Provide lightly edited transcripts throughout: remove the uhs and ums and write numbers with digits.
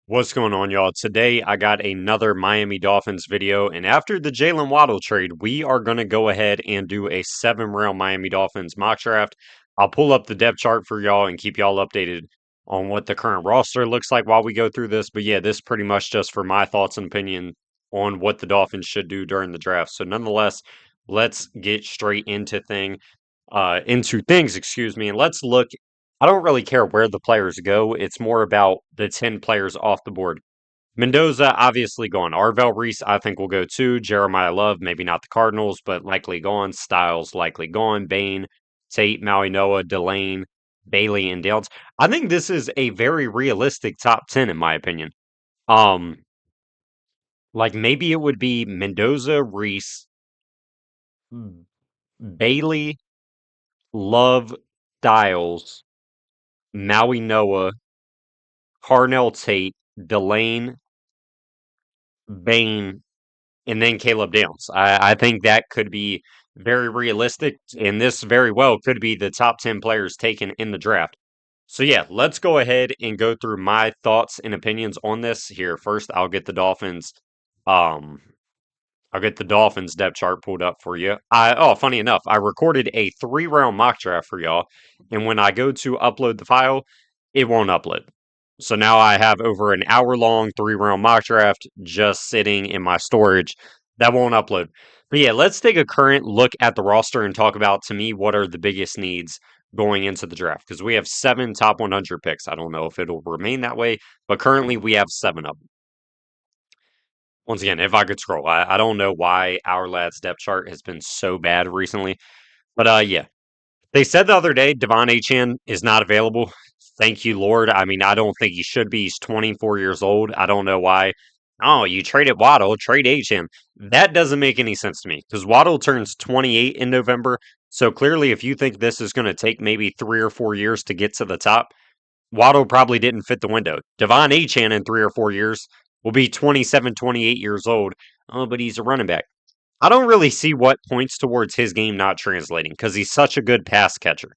What's going on, y'all? Today I got another Miami Dolphins video, and after the Jaylen Waddle trade, we are going to go ahead and do a 7 round Miami Dolphins mock draft. I'll pull up the depth chart for y'all and keep y'all updated on what the current roster looks like while we go through this. But yeah, this is pretty much just for my thoughts and opinion on what the Dolphins should do during the draft. So nonetheless, let's get straight into things, excuse me, and let's look. I don't really care where the players go. It's more about the 10 players off the board. Mendoza, obviously gone. Arvell Reese, I think will go too. Jeremiah Love, maybe not the Cardinals, but likely gone. Styles, likely gone. Bain, Tate, Maui Noah, Delane, Bailey, and Dales. I think this is a very realistic top 10, in my opinion. Um, like maybe it would be Mendoza, Reese, Bailey, Love, Styles, Maui Noah, Carnell Tate, Delane, Bain, and then Caleb Downs. I think that could be very realistic, and this very well could be the top 10 players taken in the draft. So, yeah, let's go ahead and go through my thoughts and opinions on this here. First, Um, I'll get the Dolphins depth chart pulled up for you. Funny enough, I recorded a 3 round mock draft for y'all, and when I go to upload the file, it won't upload. So now I have over an hour long 3 round mock draft just sitting in my storage that won't upload. But yeah, let's take a current look at the roster and talk about, to me, what are the biggest needs going into the draft, because we have 7 top 100 picks. I don't know if it'll remain that way, but currently we have 7 of them. Once again, if I could scroll, I don't know why our lad's depth chart has been so bad recently. But yeah. They said the other day Devon Achan is not available. Thank you, Lord. I mean, I don't think he should be. He's 24 years old. I don't know why. Oh, you traded Waddle, trade Achan. That doesn't make any sense to me because Waddle turns 28 in November. So clearly, if you think this is going to take maybe 3 or 4 years to get to the top, Waddle probably didn't fit the window. Devon Achan in 3 or 4 years will be 27, 28 years old. Oh, but he's a running back. I don't really see what points towards his game not translating because he's such a good pass catcher.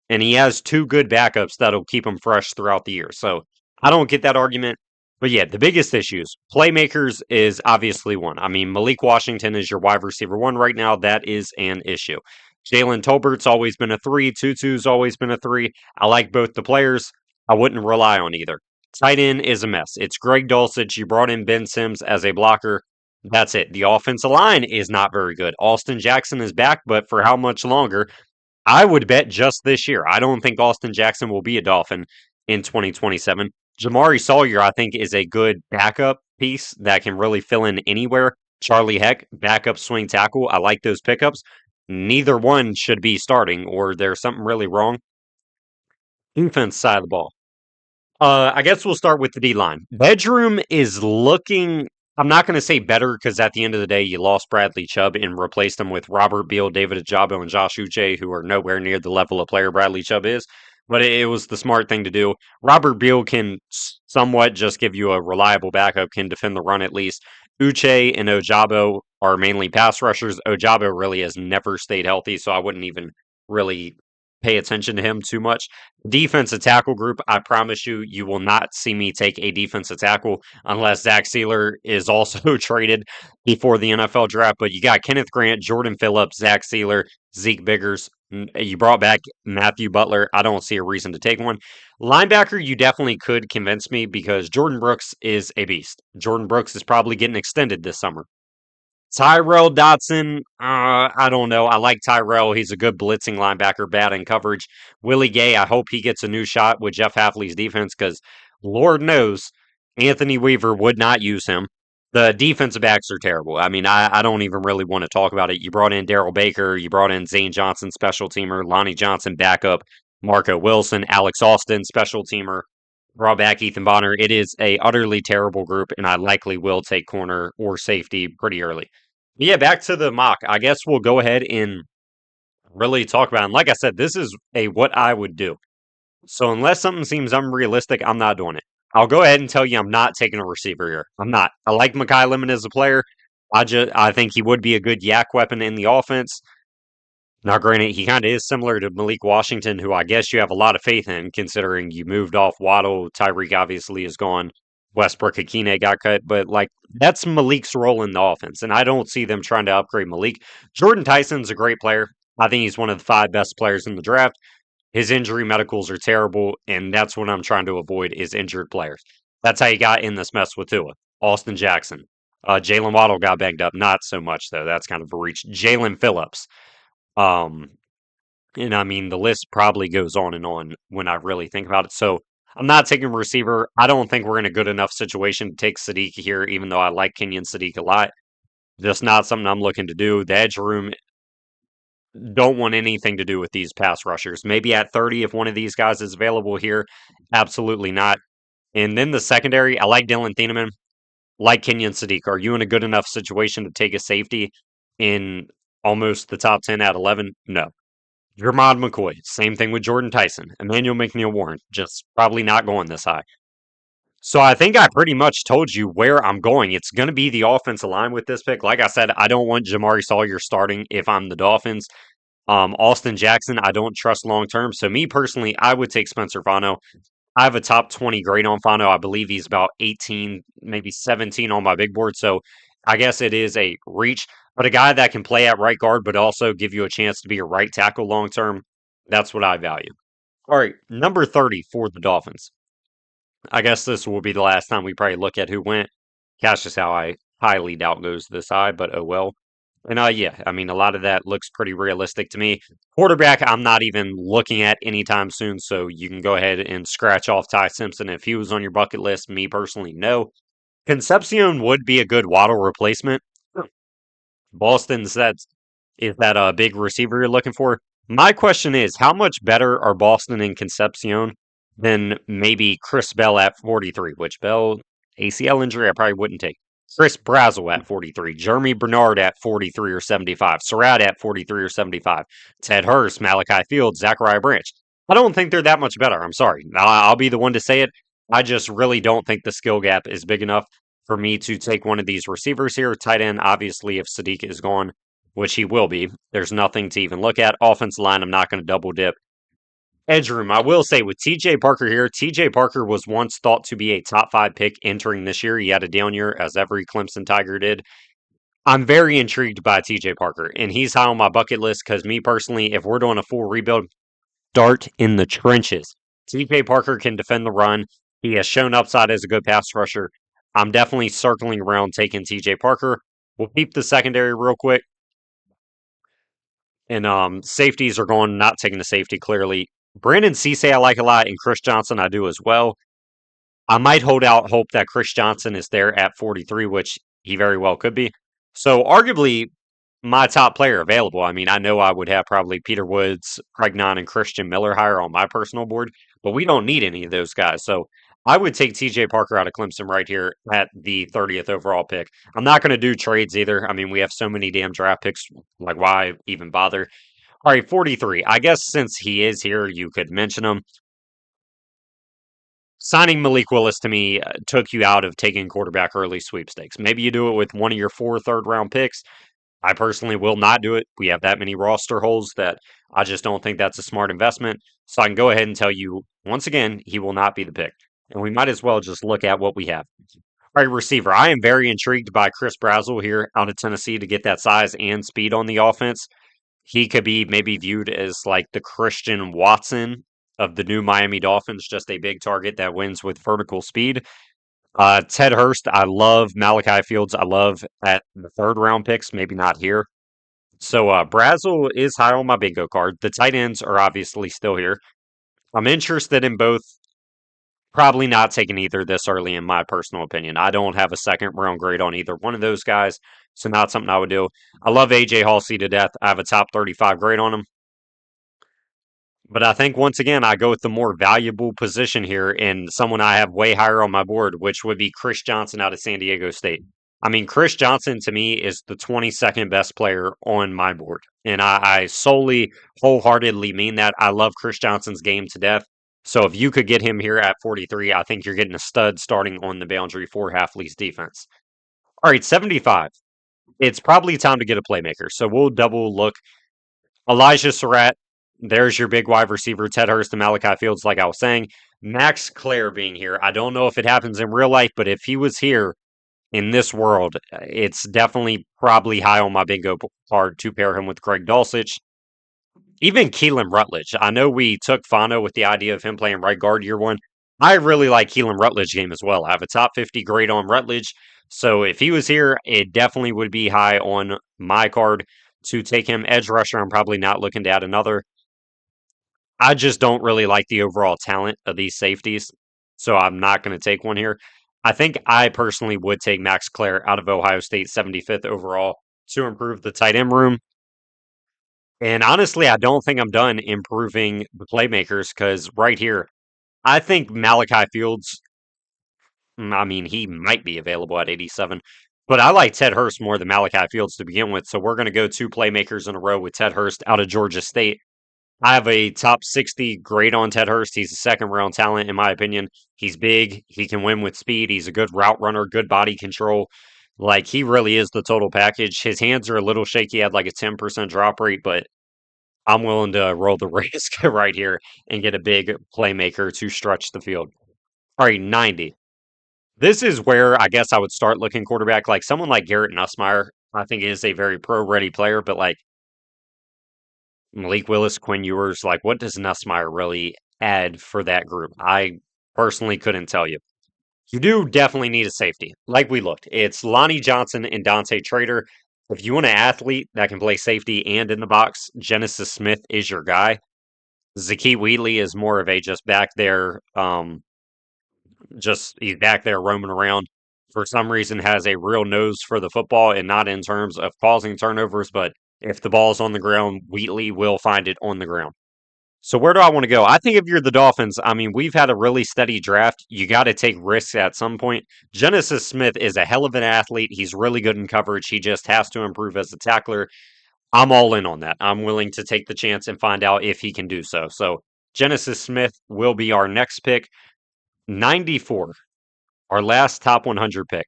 And he has 2 good backups that'll keep him fresh throughout the year. So I don't get that argument. But yeah, the biggest issues, playmakers is obviously one. I mean, Malik Washington is your wide receiver one right now. That is an issue. Jalen Tolbert's always been a three. Tutu's always been a three. I like both the players. I wouldn't rely on either. Tight end is a mess. It's Greg Dulcich. You brought in Ben Sims as a blocker. That's it. The offensive line is not very good. Austin Jackson is back, but for how much longer? I would bet just this year. I don't think Austin Jackson will be a Dolphin in 2027. Jamari Sawyer, I think, is a good backup piece that can really fill in anywhere. Charlie Heck, backup swing tackle. I like those pickups. Neither one should be starting, or there's something really wrong. Defense side of the ball. I guess we'll start with the D line. Bedroom is looking. I'm not going to say better because at the end of the day, you lost Bradley Chubb and replaced him with Robert Beal, David Ajabo, and Josh Uche, who are nowhere near the level of player Bradley Chubb is. But it was the smart thing to do. Robert Beal can somewhat just give you a reliable backup, can defend the run at least. Uche and Ojabo are mainly pass rushers. Ojabo really has never stayed healthy, so I wouldn't even really pay attention to him too much. Defensive tackle group, I promise you, you will not see me take a defensive tackle unless Zach Sealer is also traded before the NFL draft. But you got Kenneth Grant, Jordan Phillips, Zach Sealer, Zeke Biggers. You brought back Matthew Butler. I don't see a reason to take one. Linebacker, you definitely could convince me because Jordan Brooks is a beast. Jordan Brooks is probably getting extended this summer. Tyrell Dotson, I don't know. I like Tyrell. He's a good blitzing linebacker, bad in coverage. Willie Gay, I hope he gets a new shot with Jeff Hafley's defense because Lord knows Anthony Weaver would not use him. The defensive backs are terrible. I mean, I don't even really want to talk about it. You brought in Daryl Baker. You brought in Zane Johnson, special teamer. Lonnie Johnson, backup. Marco Wilson, Alex Austin, special teamer. Brought back Ethan Bonner. It is a utterly terrible group, and I likely will take corner or safety pretty early. Yeah, back to the mock. I guess we'll go ahead and really talk about it. And like I said, this is a what I would do. So unless something seems unrealistic, I'm not doing it. I'll go ahead and tell you I'm not taking a receiver here. I'm not. I like Mekhi Lemon as a player. I think he would be a good yak weapon in the offense. Now, granted, he kind of is similar to Malik Washington, who I guess you have a lot of faith in, considering you moved off Waddle. Tyreek obviously is gone. Westbrook Akine got cut, but like that's Malik's role in the offense, and I don't see them trying to upgrade Malik. Jordan Tyson's a great player. I think he's one of the five best players in the draft. His injury medicals are terrible, and that's what I'm trying to avoid is injured players. That's how you got in this mess with Tua. Austin Jackson. Jaylen Waddle got banged up. Not so much, though. That's kind of a reach. Jalen Phillips. Um, and I mean, the list probably goes on and on when I really think about it. So I'm not taking a receiver. I don't think we're in a good enough situation to take Sadiq here, even though I like Kenyon Sadiq a lot. Just not something I'm looking to do. The edge room don't want anything to do with these pass rushers. Maybe at 30, if one of these guys is available here, absolutely not. And then the secondary, I like Dylan Thieneman, like Kenyon Sadiq. Are you in a good enough situation to take a safety in almost the top 10 at 11? No. Jermod McCoy, same thing with Jordan Tyson. Emmanuel McNeil Warren, just probably not going this high. So I think I pretty much told you where I'm going. It's going to be the offensive line with this pick. Like I said, I don't want Jamari Sawyer starting if I'm the Dolphins. Austin Jackson, I don't trust long term. So me personally, I would take Spencer Fano. I have a top 20 grade on Fano. I believe he's about 18, maybe 17 on my big board. So I guess it is a reach. But a guy that can play at right guard, but also give you a chance to be a right tackle long term, that's what I value. All right, number 30 for the Dolphins. I guess this will be the last time we probably look at who went. Cash is how I highly doubt goes this high, but oh well. And yeah, I mean, a lot of that looks pretty realistic to me. Quarterback, I'm not even looking at anytime soon, so you can go ahead and scratch off Ty Simpson if he was on your bucket list. Me personally, no. Concepcion would be a good Waddle replacement. Boston said, is that a big receiver you're looking for? My question is, how much better are Boston and Concepcion than maybe Chris Bell at 43? Which Bell ACL injury I probably wouldn't take. Chris Brazel at 43, Jeremy Bernard at 43 or 75, Surratt at 43 or 75, Ted Hurst, Malachi Fields, Zachariah Branch. I don't think they're that much better. I'm sorry. I'll be the one to say it. I just really don't think the skill gap is big enough for me to take one of these receivers here. Tight end, obviously, if Sadiq is gone, which he will be, there's nothing to even look at. Offensive line, I'm not going to double dip. Edge room, I will say with TJ Parker here, TJ Parker was once thought to be a top 5 pick entering this year. He had a down year, as every Clemson Tiger did. I'm very intrigued by TJ Parker, and he's high on my bucket list because me personally, if we're doing a full rebuild, start in the trenches. TJ Parker can defend the run. He has shown upside as a good pass rusher. I'm definitely circling around taking TJ Parker. We'll keep the secondary real quick. And safeties are going, not taking the safety clearly. Brandon Cisse I like a lot, and Chris Johnson I do as well. I might hold out hope that Chris Johnson is there at 43, which he very well could be. So arguably my top player available. I mean, I know I would have probably Peter Woods, Craig Nunn, and Christian Miller higher on my personal board, but we don't need any of those guys. So I would take TJ Parker out of Clemson right here at the 30th overall pick. I'm not going to do trades either. I mean, we have so many damn draft picks. Like, why even bother? All right, 43. I guess since he is here, you could mention him. Signing Malik Willis to me took you out of taking quarterback early sweepstakes. Maybe you do it with one of your 4 third-round picks. I personally will not do it. We have that many roster holes that I just don't think that's a smart investment. So I can go ahead and tell you once again, he will not be the pick. And we might as well just look at what we have. All right, receiver. I am very intrigued by Chris Brazel here out of Tennessee to get that size and speed on the offense. He could be maybe viewed as like the Christian Watson of the new Miami Dolphins, just a big target that wins with vertical speed. Ted Hurst, I love Malachi Fields. I love at the 3rd round picks, maybe not here. So Brazel is high on my bingo card. The tight ends are obviously still here. I'm interested in both. Probably not taking either this early, in my personal opinion. I don't have a 2nd-round grade on either one of those guys, so not something I would do. I love AJ Halsey to death. I have a top 35 grade on him. But I think once again, I go with the more valuable position here and someone I have way higher on my board, which would be Chris Johnson out of San Diego State. I mean, Chris Johnson to me is the 22nd best player on my board. And I solely, wholeheartedly mean that. I love Chris Johnson's game to death. So if you could get him here at 43, I think you're getting a stud starting on the boundary for Halfley's defense. All right, 75. It's probably time to get a playmaker. So we'll double look. Elijah Surratt, there's your big wide receiver, Ted Hurst and Malachi Fields, like I was saying. Max Clare being here. I don't know if it happens in real life, but if he was here in this world, it's definitely probably high on my bingo card to pair him with Greg Dulcich. Even Keelan Rutledge. I know we took Fano with the idea of him playing right guard year one. I really like Keelan Rutledge game as well. I have a top 50 grade on Rutledge. So if he was here, it definitely would be high on my card to take him edge rusher. I'm probably not looking to add another. I just don't really like the overall talent of these safeties. So I'm not going to take one here. I think I personally would take Max Clare out of Ohio State 75th overall to improve the tight end room. And honestly, I don't think I'm done improving the playmakers because right here, I think Malachi Fields, I mean, he might be available at 87, but I like Ted Hurst more than Malachi Fields to begin with. So we're going to go two playmakers in a row with Ted Hurst out of Georgia State. I have a top 60 grade on Ted Hurst. He's a second round talent, in my opinion. He's big. He can win with speed. He's a good route runner, good body control. Like, he really is the total package. His hands are a little shaky. He had like a 10% drop rate, but I'm willing to roll the risk right here and get a big playmaker to stretch the field. All right, 90. This is where I guess I would start looking quarterback. Like someone like Garrett Nussmeier, I think is a very pro ready player, but like Malik Willis, Quinn Ewers, like what does Nussmeier really add for that group? I personally couldn't tell you. You do definitely need a safety. Like we looked, it's Lonnie Johnson and Dante Trader. If you want an athlete that can play safety and in the box, Genesis Smith is your guy. Zaki Wheatley is more of a just back there, just he's back there roaming around. For some reason, has a real nose for the football, and not in terms of causing turnovers, but if the ball's on the ground, Wheatley will find it on the ground. So where do I want to go? I think if you're the Dolphins, I mean, we've had a really steady draft. You got to take risks at some point. Genesis Smith is a hell of an athlete. He's really good in coverage. He just has to improve as a tackler. I'm all in on that. I'm willing to take the chance and find out if he can do so. So Genesis Smith will be our next pick. 94, our last top 100 pick.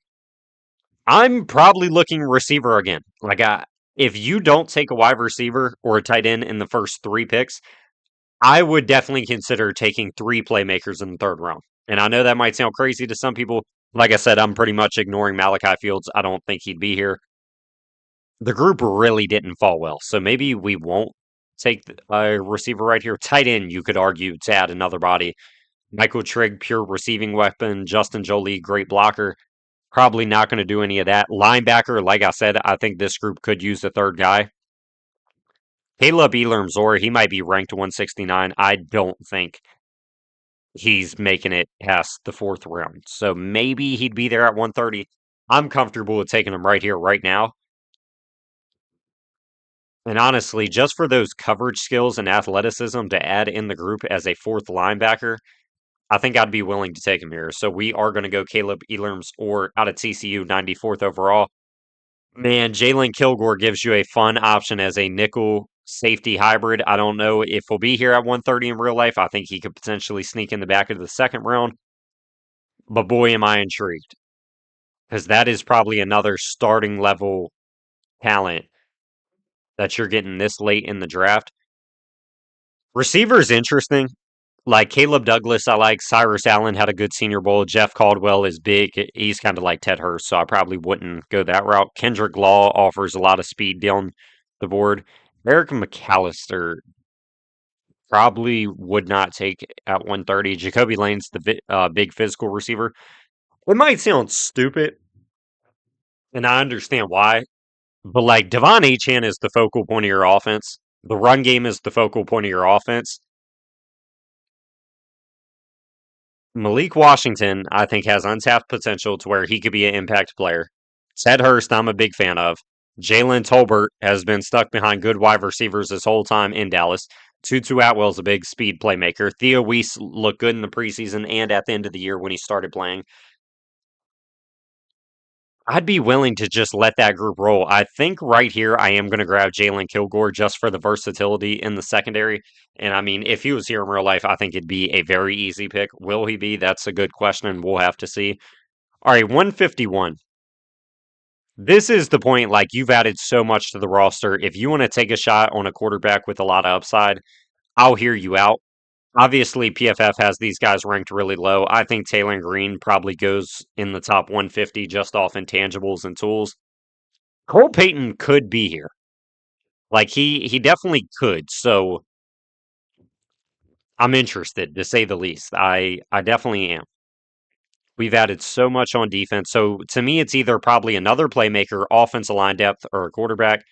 I'm probably looking receiver again. If you don't take a wide receiver or a tight end in the first three picks, I would definitely consider taking three playmakers in the third round. And I know that might sound crazy to some people. Like I said, I'm pretty much ignoring Malachi Fields. I don't think he'd be here. The group really didn't fall well. So maybe we won't take a receiver right here. Tight end, you could argue, to add another body. Michael Trigg, pure receiving weapon. Justin Jolie, great blocker. Probably not going to do any of that. Linebacker, like I said, I think this group could use a third guy. Caleb Elam-Zor, he might be ranked 169. I don't think he's making it past the fourth round. So maybe he'd be there at 130. I'm comfortable with taking him right here, right now. And honestly, just for those coverage skills and athleticism to add in the group as a fourth linebacker, I think I'd be willing to take him here. So we are going to go Caleb Elam or out of TCU, 94th overall. Man, Jalen Kilgore gives you a fun option as a nickel safety hybrid. I don't know if he'll be here at 130 in real life. I think he could potentially sneak in the back of the second round. But boy, am I intrigued. Because that is probably another starting level talent that you're getting this late in the draft. Receiver is interesting. Like Caleb Douglas, I like. Cyrus Allen had a good Senior Bowl. Jeff Caldwell is big. He's kind of like Ted Hurst, so I probably wouldn't go that route. Kendrick Law offers a lot of speed down the board. Eric McAllister probably would not take at 130. Jacoby Lane's the big physical receiver. It might sound stupid, and I understand why, but like Devon Achane is the focal point of your offense. The run game is the focal point of your offense. Malik Washington, I think, has untapped potential to where he could be an impact player. Ted Hurst, I'm a big fan of. Jalen Tolbert has been stuck behind good wide receivers this whole time in Dallas. Tutu Atwell's a big speed playmaker. Theo Weiss looked good in the preseason and at the end of the year when he started playing. I'd be willing to just let that group roll. I think right here I am going to grab Jalen Kilgore just for the versatility in the secondary. And I mean, if he was here in real life, I think it'd be a very easy pick. Will he be? That's a good question. We'll have to see. All right, 151. This is the point, like, you've added so much to the roster. If you want to take a shot on a quarterback with a lot of upside, I'll hear you out. Obviously, PFF has these guys ranked really low. I think Taylor Green probably goes in the top 150 just off intangibles and tools. Cole Payton could be here. Like he definitely could. So I'm interested to say the least. I definitely am. We've added so much on defense. So to me, it's either probably another playmaker, offensive line depth, or a quarterback.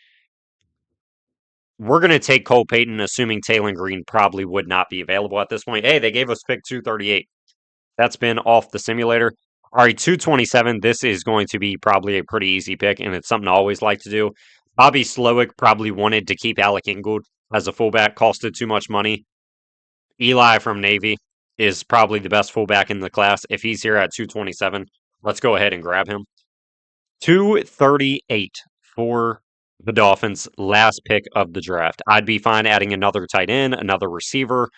We're going to take Cole Payton, assuming Taylor Green probably would not be available at this point. Hey, they gave us pick 238. That's been off the simulator. All right, 227. This is going to be probably a pretty easy pick, and it's something I always like to do. Bobby Slowick probably wanted to keep Alec Ingold as a fullback, costed too much money. Eli from Navy is probably the best fullback in the class. If he's here at 227, let's go ahead and grab him. 238 for the Dolphins, last pick of the draft. I'd be fine adding another tight end, another receiver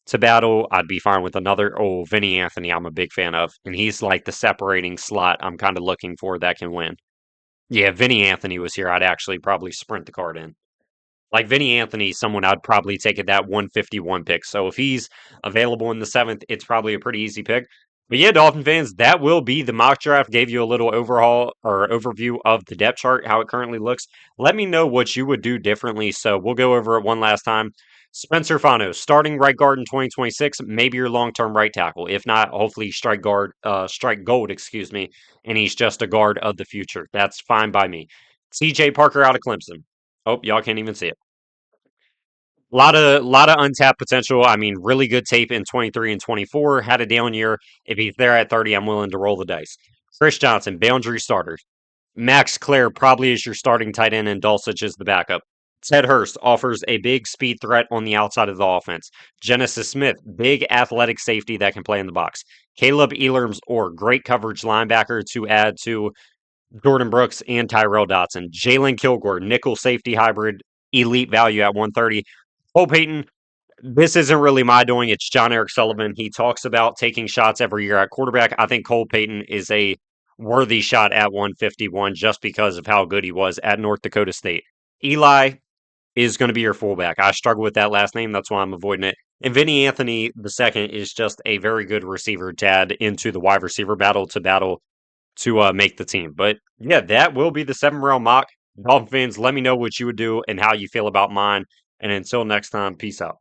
to battle. I'd be fine with another. Oh, Vinny Anthony, I'm a big fan of. And he's like the separating slot I'm kind of looking for that can win. Yeah, Vinny Anthony was here. I'd actually probably sprint the card in. Like Vinny Anthony, someone I'd probably take at that 151 pick. So if he's available in the seventh, it's probably a pretty easy pick. But yeah, Dolphin fans, that will be the mock draft. Gave you a little overhaul or overview of the depth chart, how it currently looks. Let me know what you would do differently. So we'll go over it one last time. Spencer Fano, starting right guard in 2026, maybe your long-term right tackle. If not, hopefully strike gold, excuse me, and he's just a guard of the future. That's fine by me. CJ Parker out of Clemson. Oh, y'all can't even see it. A lot of untapped potential. I mean, really good tape in 23 and 24. Had a down year. If he's there at 30, I'm willing to roll the dice. Chris Johnson, boundary starter. Max Clare probably is your starting tight end, and Dulcich is the backup. Ted Hurst offers a big speed threat on the outside of the offense. Genesis Smith, big athletic safety that can play in the box. Caleb Elam's or great coverage linebacker to add to Jordan Brooks and Tyrell Dotson. Jalen Kilgore, nickel safety hybrid, elite value at 130. Cole Payton, this isn't really my doing. It's John Eric Sullivan. He talks about taking shots every year at quarterback. I think Cole Payton is a worthy shot at 151 just because of how good he was at North Dakota State. Eli is going to be your fullback. I struggle with that last name. That's why I'm avoiding it. And Vinny Anthony the second is just a very good receiver to add into the wide receiver battle to make the team. But yeah, that will be the 7 round mock. Dolphin fans, let me know what you would do and how you feel about mine. And until next time, peace out.